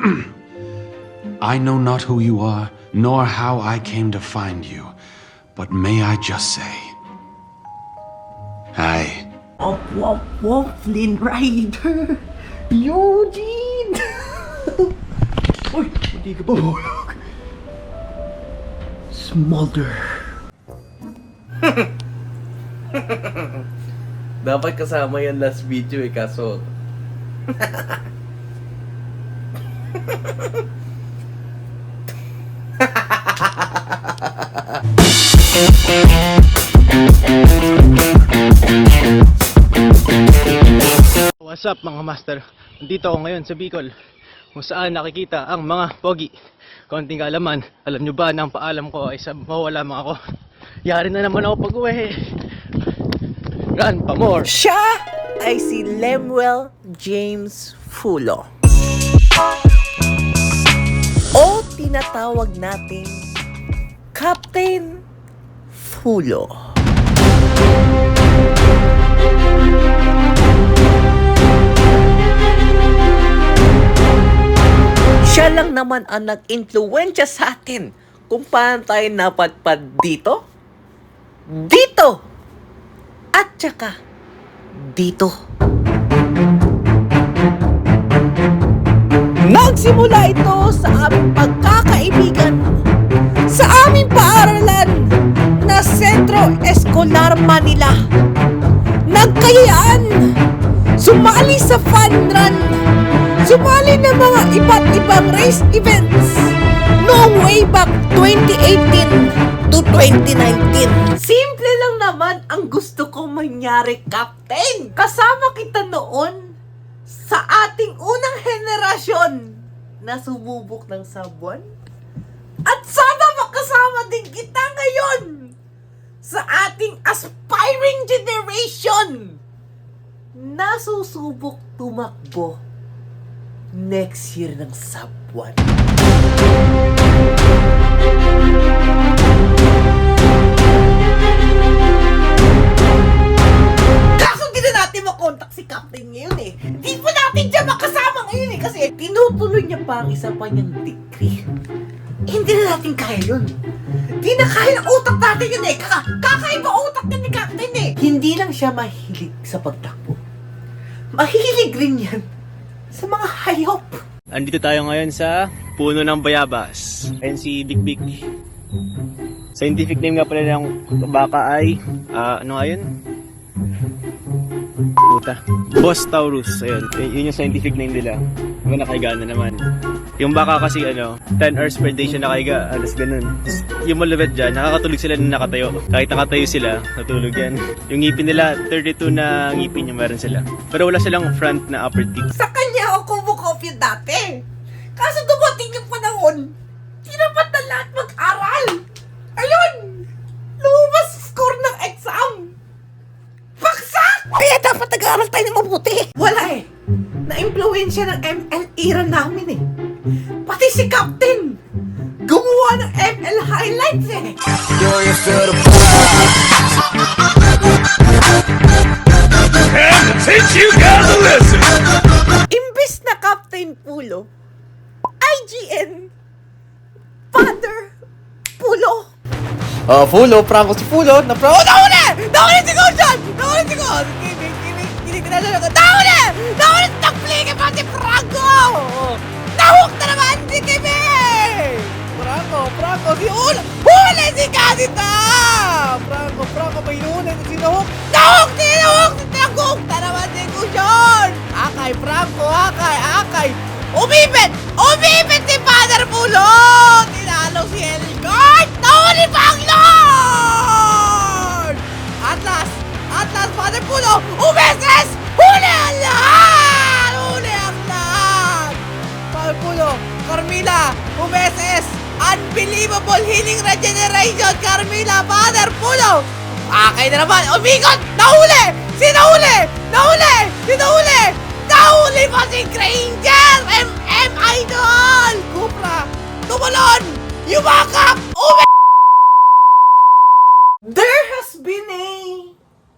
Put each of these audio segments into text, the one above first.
I know not who you are, nor how I came to find you, but may I just say, hi. Wop, wop, wop, Flynn Rider! Eugene! Uy, hindi ka ba hulog? Smolder. Dapat kasama yan last video eh, kaso... What's up mga master? Nandito ako ngayon sa Bicol kung saan nakikita ang mga pogi. Konting kaalaman, alam nyo ba na ang paalam ko ay sa mawala mga ako. Yari na naman ako pag-uwi. Run pa more! Siya ay si Lemuel James Fulo, o tinatawag nating Captain Fulo. Siya lang naman ang nag-influensya sa atin kung paano tayo napadpad dito, at saka dito. Nagsimula ito sa aming pagkakaibigan sa aming paaralan na Sentro Escolar Manila. Nagkayaan, sumali sa fun run, sumali ng mga iba't ibang race events noong way back 2018 to 2019. Simple lang naman ang gusto kong mangyari, Captain. Kasama kita noon sa ating unang henerasyon na sumubok ng sabon. At sana makasama din kita ngayon sa ating aspiring generation na susubok tumakbo next year ng Sabwan. Kaso di na natin makontak si Captain ngayon eh. Di pa natin siya makasama ngayon eh. Kasi tinutuloy niya pa ang isa pa niyang degree. Hindi na natin kaya yun. Di na kaya ng utak natin yun eh. Kakaiba utak niya ni Captain eh. Hindi lang siya mahilig sa pagtakbo. Mahilig rin yan sa mga hayop. Andito tayo ngayon sa puno ng bayabas. Ayan si Big Big. Scientific name nga pala ng baka ay ano nga yun? Puta. Bos Taurus. Ayun. Yun yung scientific name nila. Mga nakahiga na naman. Yung baka kasi 10 hours per day siya nakahiga. Alas ganun. Yung malupit dyan, nakakatulog sila na nakatayo. Kahit nakatayo sila, natulog yan. Yung ngipin nila, 32 na ngipin yung meron sila. Pero wala silang front na upper teeth. Sa kanya ako kumukopya dati. Kaso dumating yung panahon, tinapat na lahat mag-aral. Ayun! Lumabas score ng exam. Baksak! Kaya dapat nag-aaral tayo ng mabuti. Wala eh. Na-impluensya ng ML era namin eh. Pati si Captain, gumawa ng ML highlights eh. Imbis na Captain Pulo, IGN, Father Pulo. Fulo, Franco si Fulo, Nahuli si Gulshan! Nahuli si Gulshan! Kinikinala ko. Nahuli si Takplike pa si Franco! Nahuk na naman si Kimi! Franco, si Ulo! Huli si Kasita! Franco, may huli si Nahuk! Nahuk na naman si Gulshan! Akay, Franco, akay! Umipit si Father Pulo! Tinalo si Elgard! Nahuli pa ang Lord! Atlas, Father Pulo! Umeses! Huli ang lahat! Father Pulo, Carmilla, Umeses! Unbelievable healing regeneration! Carmilla, Father Pulo! Akay na naman! Umigot! Nahuli pa si Granger! MM Idol! Cupra! Tumalon! Yumakap! There has been a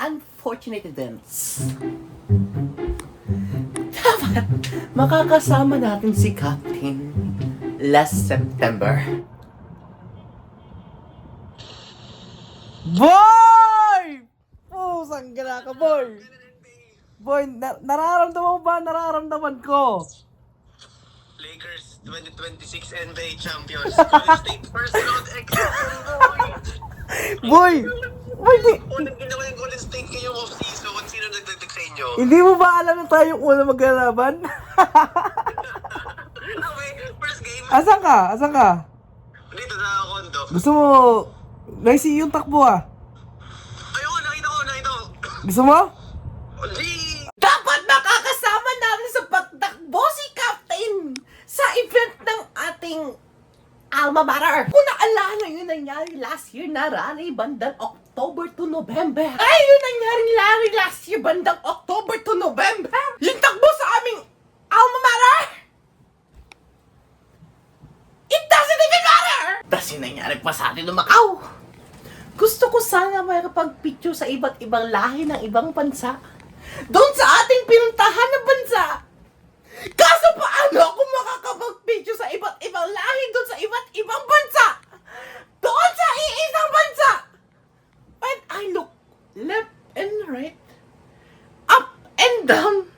unfortunate events. Dapat makakasama natin si Captain last September. Boy! Pusang gala ka, boy! Boy, nararamdaman mo ba? Nararamdaman ko. Lakers 2026 NBA champions. Golden State first round exit. Boy! Boy, Unang ginawa yung Golden State ngayong off-season. Sino nagdagdag sa inyo? hindi mo ba alam na tayo yung una maglalaban? Okay, first game. Asan ka? Asan ka? Dito sa condo. Gusto mo, nice yung takbo ah. Ayun, nakita ko. Gusto mo? Di! Dapat makakasama natin sa pagtakbo si Captain sa event ng ating alma mater. Kung naalala yun nangyari last year na rally bandang October to November. Ay, yun nangyari rally last year bandang October to November. Yung takbo sa aming alma mater. It doesn't even matter. Tas yung nangyari pa sa atin ng Macau. Gusto ko sana makapag-picture sa iba't ibang lahi ng ibang bansa. Doon sa ating pinuntahan na bansa. Kaso paano ako makakapag-picture sa iba't ibang lahi doon sa iba't ibang bansa? Doon sa iisang bansa! When I look left and right, up and down,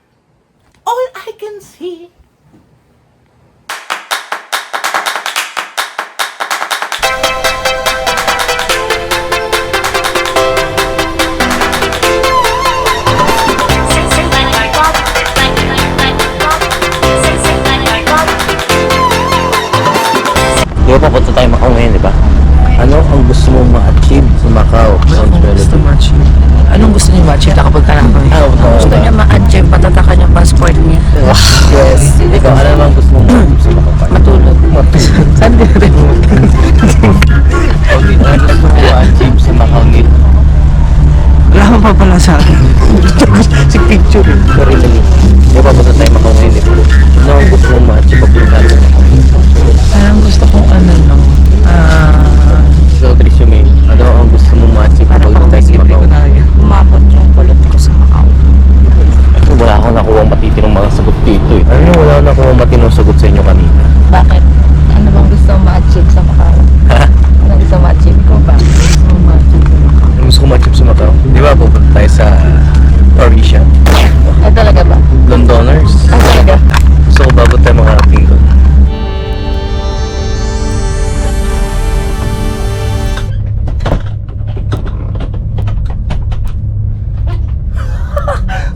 all I can see Di ba papunta tayo Macau ngayon, di ba? Ano ang gusto mong ma-achieve sa Macau? Anong gusto niyo ma-achieve? Nakapagtanong ko eh. Gusto niya ma-achieve, patatakan yung passport niya. Yes. Ikaw, ano naman gusto mong ma-achieve sa Macau? Matulog. Saan din rin? Okay, ano gusto mong ma-achieve sa Macau nito? Wala ka pa pala sa akin. Si picture. Sorry lang yun. Di ba papunta tayo Macau ngayon, di ba? Ano ang gusto mong ma-achieve pag punta tayo Macau? Parang gusto kong ano, no? So, Trisha ano ang gusto mong ma-achieve pag punta tayo sa Macau? Umabot yung kulot ko sa Macau. Ano, wala akong nakuha matitirong mga sagot dito eh. Ano, wala akong nakuha matinong sagot sa inyo kanina. Bakit? Ano bang gusto mong ma-achieve sa Macau? Ano gusto mong ma-achieve ko? Bakit gusto mong ma-achieve sa Macau? Ano gusto kong ma-achieve sa Macau? Di ba pupunta tayo sa Parisian? Ay, talaga ba? Londoners? Ay, talaga? So, bago tayo makarating doon.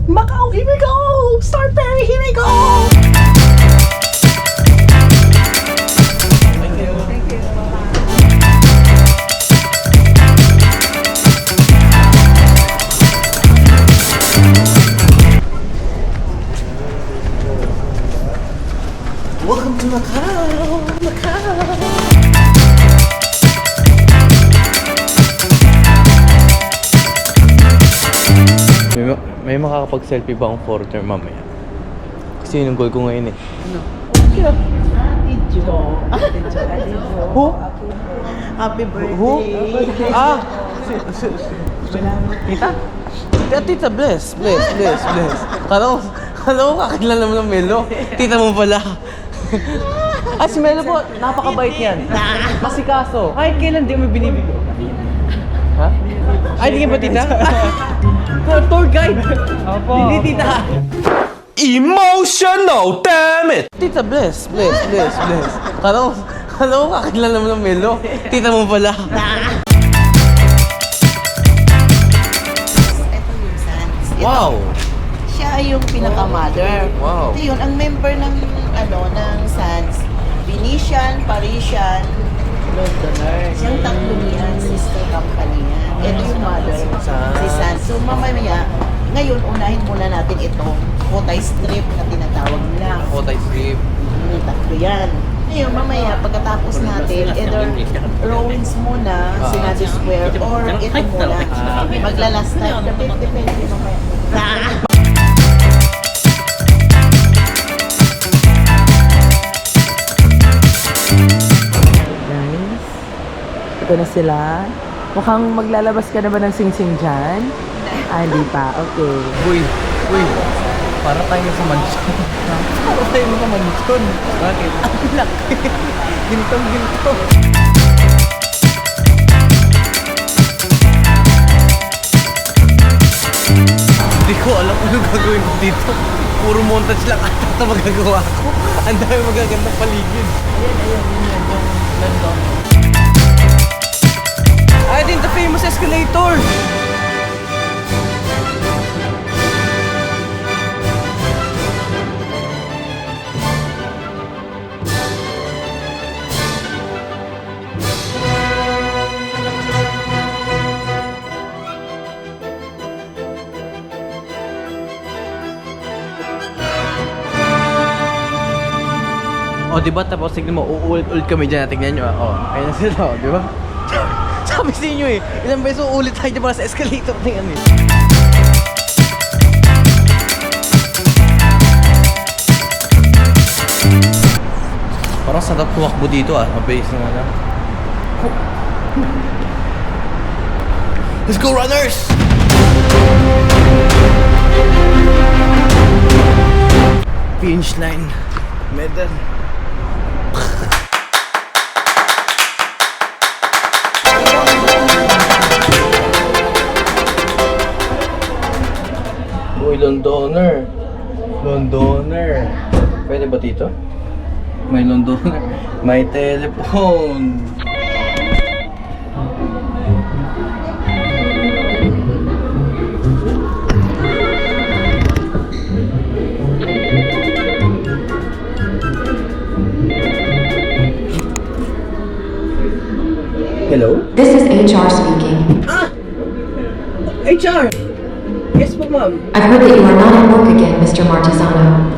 Macau, here we go! Star Perry, here we go! Welcome to Macau, Macau! May makakapag-selfie ba akong foreigner mamaya? Kasi yun yung goal ko ngayon eh. Who? Happy birthday! Who? Ah! Tita? Tita, bless. Kala ko kakilala mo ng Melo. Tita mo pala. Si Melo po, napakabait yan. Masikaso. Kahit kailan di mo binibigyan. Ha? Ay, di ka ba tita? Tour guide. Opo. Hindi tita. Emotional, damn it! Tita, bless. Kala ko kakilala mo ng Melo. Tita mo pala. Ito yung Sans. Ito, Wow! siya yung pinaka-mother. Wow. Ito yun, ang member ng Sans, Venetian, Parisian, Londoners. Yung tatlo niyan, sister company niya. Ito yung mother, si Sans. So mamaya, ngayon unahin muna natin ito, Kotay Strip na tinatawag nila. Kotay strip. Tatlo yan. Ngayon, mamaya, pagkatapos natin, either Rollins muna, Senado Square, or ito muna. Maglalast time. Depende mamaya. Guys, ito na sila. Mukhang maglalabas ka na ba ng sing-sing dyan? Ah, hindi pa. Okay. Uy. Para tayo sa mansyon. Para tayo sa mansyon. Bakit? Ang laki. Gintong-ginto. Hindi ko alam ano gagawin ko dito. Puro montage lang ata ito magagawa ko. Ang dami magagandang paligid. Ayan, yun. Nandun. I think the famous escalator. O, diba? Tapos tignan mo, uulit-ulit kami dyan. Tignan nyo, o. Ayun na sila, o, diba? Sabi sa inyo eh, ilang beses uulit tayo dyan para sa escalator na yan eh. Parang sarap tumakbo dito ah, mabilis naman lang. Let's go, runners! Finish line, medal. Uy, Londoner. Londoner. Pwede ba dito? May Londoner. May telephone. Hello? This is HR speaking. HR! Yes po, ma'am. I've heard that you are not at work again, Mr. Martesano.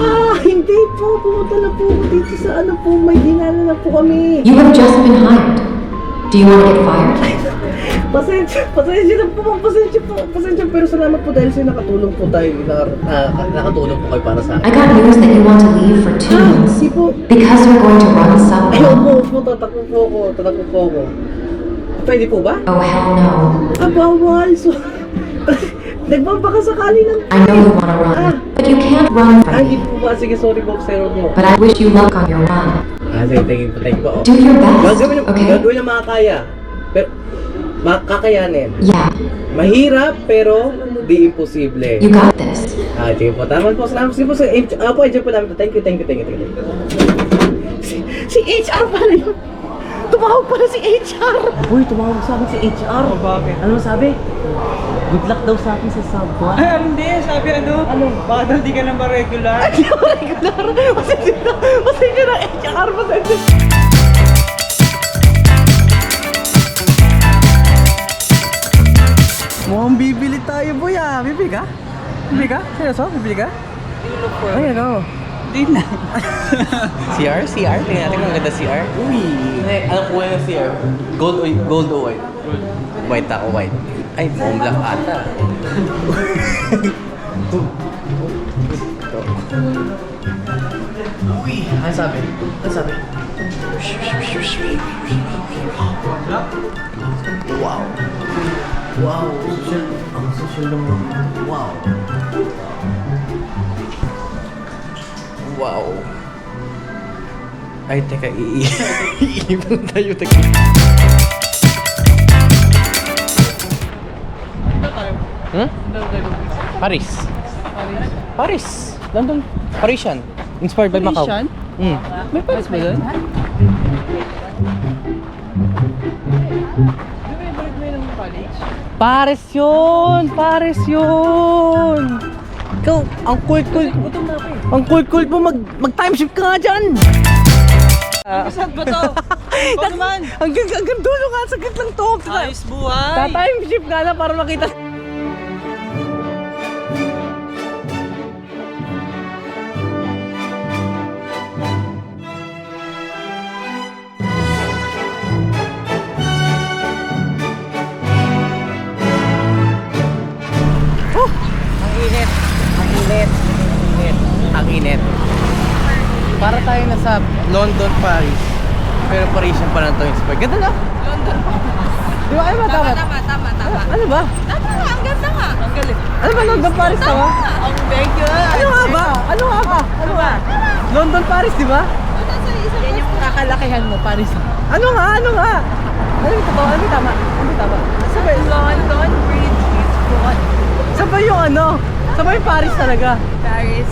Hindi po. Pumunta na po ako dito sa ano po. May dinala na po kami. You have just been hired. Do you want to get fired? Pasensya na po, ma'am. Pasensya. Pero salamat po dahil sa nakatulong po tayo. Nakatulong po kayo para sa I akin. got news that you want to leave for 2 months Hindi po. because you're going to run Subway. Ayun po. Tatakbo po ako. Pwede po ba? Oh, hell no. Bawal. So, nagbabaka sakali ng... I know you want to run, but you can't run from Hindi me. po ba? Sige, sorry po. Zero mo. But I wish you luck on your run. Sige, thank you po. Do your best, okay? Gagawin na makakaya. Pero, makakayanin. Yeah, Mahirap, pero di imposible. you got this. Sige po. Tama po. Salamat. Sige po. Enjoy po namin. Thank you. Si HR pala yun. Tumawag pala si HR. Uy, tumawag sa akin si HR. Bakit? Ano sabi? Good luck daw sa akin sa Subway. Ay, hindi. Sabi ano? Baka daw di ka lang ba regular? Hindi ako regular. Pasensya na HR. Pasensya. Mukhang bibili tayo, boy ah. Bibili ka? Bibili ka? Seryoso? Bibili ka? Ay, ano? Hindi na. CR? Tingnan natin kung maganda CR. Uy! Anong kulay ng CR? Gold o white? White ako, white. Ay, mukhang black ata. Uy! Ano sabi? Wow. Wow. Ang social naman. Wow. Wow. Ay, teka, iipon tayo. Teka. Paris. London. Parisian. Inspired by Macau. Parisian? May Paris ba doon? Paris yun! Ikaw, ang cool-cool. Ang cool-cool mo, mag-time shift ka nga dyan! Saan ba to? Ikaw naman! Hanggang dulo nga, saglit lang to. Ayos buhay! Ta-time shift nga na para makita. Ang init. Para tayo nasa London, Paris. Pero Parisian pa lang to inspired. Ganda na. London pa. Di ba? Ano ba? Tama. Ano ba? Tama nga, ang ganda nga. Ang galing. Ano ba? London, Paris, tama? Ang very Ano nga ba? Ano ba? London, Paris, di ba? Yan yung kakalakihan mo, Paris. Ano nga? Ano yung totoo? Ano yung tama? Sabay, London Bridge is what? sabay yung ano? Sabay Paris talaga. Paris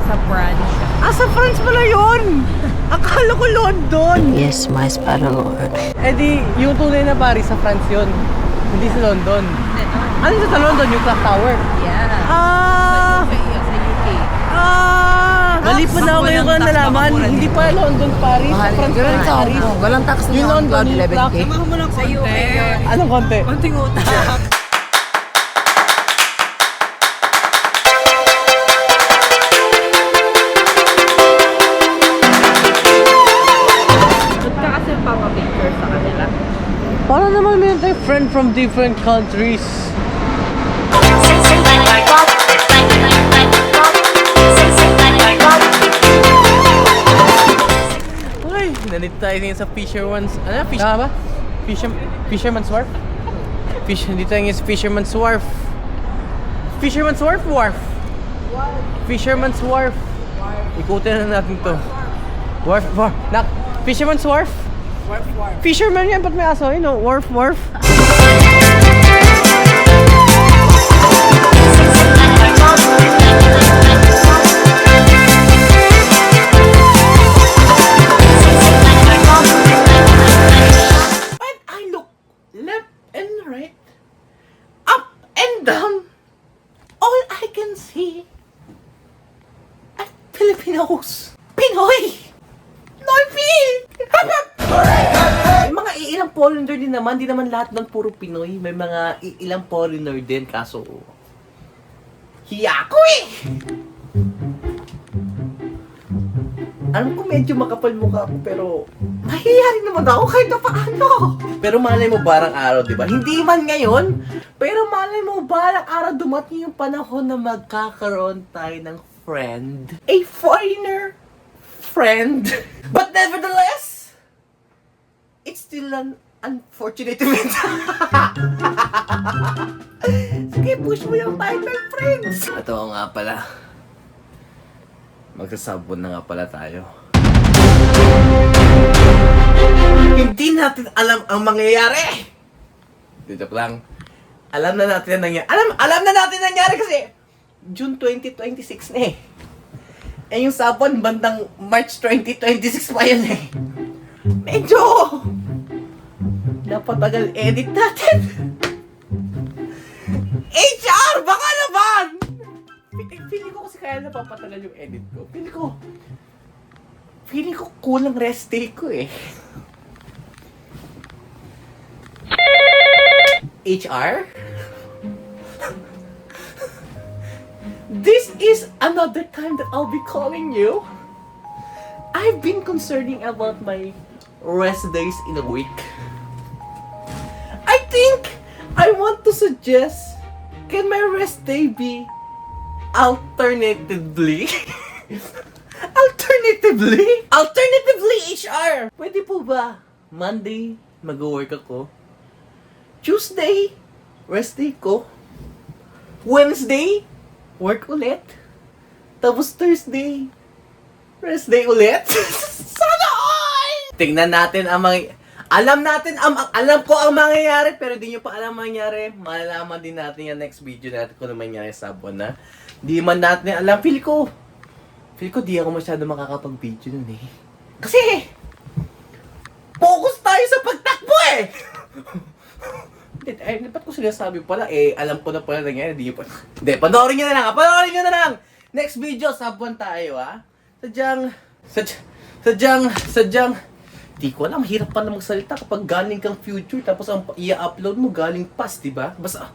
sa France. Sa France pala yun! Akala ko London! Yes, my Lord. Eh di, yung tunay na Paris sa France yun. Hindi sa London. Ano sa London? Yung Clock Tower? Yeah. Ah! Sa UK. Mali pa na ako ngayon ko na nalaman. Hindi pa London, Paris. Sa France pa yung Paris. Walang tax na Yung London, yung Clock. Sa UK yun. Anong konti? Konting utak. Ba't ka kasi papapicture sa kanila? Para naman meron tayong friend from different countries. Ay, nandito tayo ngayon sa Fisherman's... Ano? Tama ba? Fisherman's Wharf? Nandito tayo ngayon sa Fisherman's Wharf. Fisherman's Wharf? Wharf? Fisherman's Wharf. Ikutin na natin to. Wharf. Fisherman's Wharf? Fisherman yan, ba't may aso? You know, wharf. When I look left and right, up and down, all I can see are Filipinos. Pinoy! Noipi! May mga ilang foreigner din naman, di naman lahat ng puro Pinoy. May mga ilang foreigner din, kaso hiya ko eh! Alam ko medyo makapal mukha ako, pero mahiya rin naman ako kahit na paano. Pero malay mo barang araw, di ba? Hindi man ngayon, pero malay mo barang araw dumating yung panahon na magkakaroon tayo ng friend. A foreigner friend. But nevertheless, it's still an unfortunate event. Sige, push mo yung title, friends. Ito nga pala. Magsasabon na nga pala tayo. Hindi natin alam ang mangyayari. Dito lang. Alam na natin ang nangyari. Alam na natin ang nangyari kasi June 2026 na eh. Eh yung sabon, bandang March 2026 pa yun eh. Medyo napatagal edit natin. HR, baka naman! Feeling ko kasi kaya napapatagal yung edit ko. Feeling ko kulang rest day ko eh. HR? This is another time that I'll be calling you. I've been concerning about my rest days in a week. I think I want to suggest, can my rest day be alternatively HR? Pwede po ba Monday mag-work ako, Tuesday rest day ko, Wednesday work ulit, tapos Thursday rest day ulit? Sana all! Tingnan natin ang mga... Alam ko ang mangyayari, pero di nyo pa alam ang mangyayari. Malalaman din natin yung next video natin kung ano mangyayari sa buwan na. Di man natin alam. Feel ko di ako masyado makakapag-video nun eh. Kasi, focus tayo sa pagtakbo eh! Ba't ko sinasabi pala eh, alam ko na pala nangyayari, di nyo pa... Hindi, panoorin nyo na lang! Next video, sa buwan tayo ah. Sadyang, di ko alam, hirap pa na magsalita kapag galing kang future tapos ang i-upload mo galing past, diba? Basta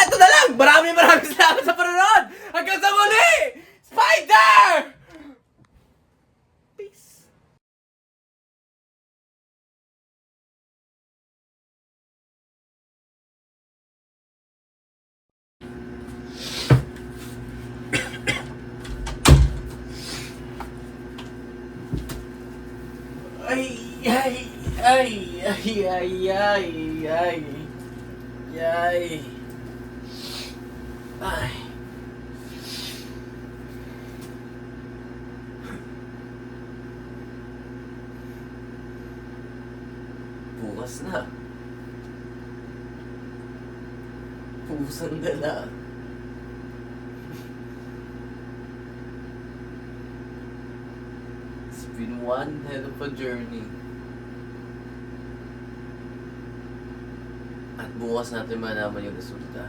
ito na lang! Maraming salamat sa panonood! Hanggang sa muli! Spider! Peace! Ay, ay, ay, ay, ay, ay, ay, ay, ay. Bukas na. Pusang dala. It's been one hell of a journey. At bukas natin malaman yung resulta.